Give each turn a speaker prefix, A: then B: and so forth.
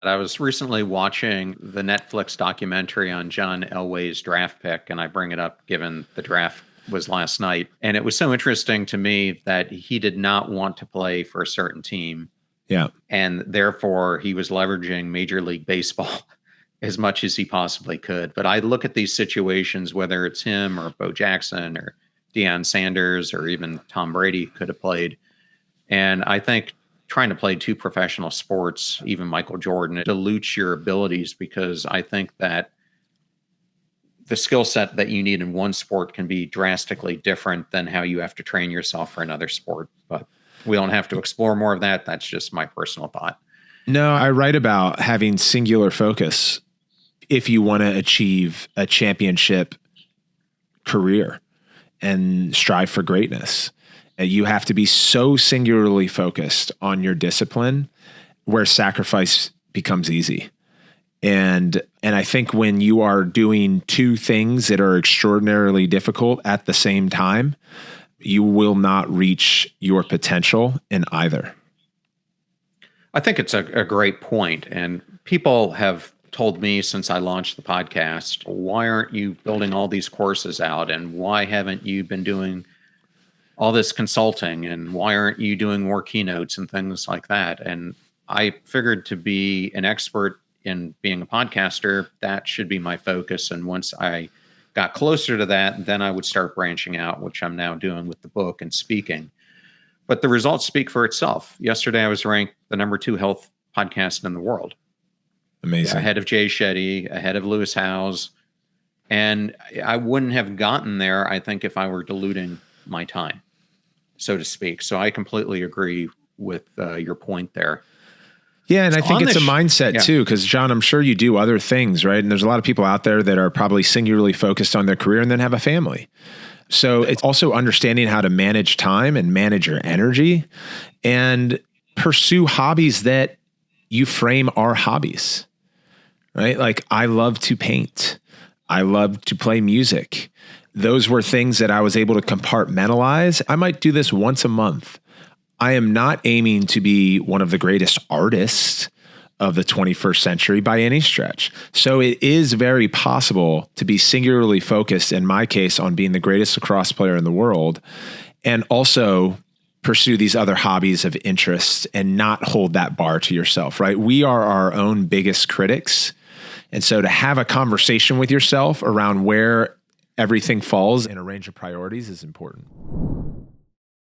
A: I was recently watching the Netflix documentary on John Elway's draft pick, and I bring it up given the draft was last night. And it was so interesting to me that he did not want to play for a certain team.
B: Yeah.
A: And therefore, he was leveraging Major League Baseball as much as he possibly could. But I look at these situations, whether it's him or Bo Jackson or Deion Sanders or even Tom Brady could have played. And I think trying to play two professional sports, even Michael Jordan, it dilutes your abilities because I think that the skill set that you need in one sport can be drastically different than how you have to train yourself for another sport. But we don't have to explore more of that. That's just my personal thought.
B: No, I write about having singular focus if you want to achieve a championship career and strive for greatness. You have to be so singularly focused on your discipline where sacrifice becomes easy. And I think when you are doing two things that are extraordinarily difficult at the same time, you will not reach your potential in either.
A: I think it's a great point. And people have told me since I launched the podcast, why aren't you building all these courses out? And why haven't you been doing all this consulting, and why aren't you doing more keynotes and things like that? And I figured to be an expert in being a podcaster, that should be my focus. And once I got closer to that, then I would start branching out, which I'm now doing with the book and speaking. But the results speak for itself. Yesterday, I was ranked the #2 health podcast in the world.
B: Amazing.
A: Ahead of Jay Shetty, ahead of Lewis Howes. And I wouldn't have gotten there, I think, if I were diluting my time, so to speak. So I completely agree with your point there.
B: Yeah, and I think it's a mindset too, because John, I'm sure you do other things, right? And there's a lot of people out there that are probably singularly focused on their career and then have a family. So it's also understanding how to manage time and manage your energy and pursue hobbies that you frame are hobbies, right? Like I love to paint. I love to play music. Those were things that I was able to compartmentalize. I might do this once a month. I am not aiming to be one of the greatest artists of the 21st century by any stretch. So it is very possible to be singularly focused, in my case, on being the greatest lacrosse player in the world, and also pursue these other hobbies of interest and not hold that bar to yourself, right? We are our own biggest critics. And so to have a conversation with yourself around where everything falls in a range of priorities is important.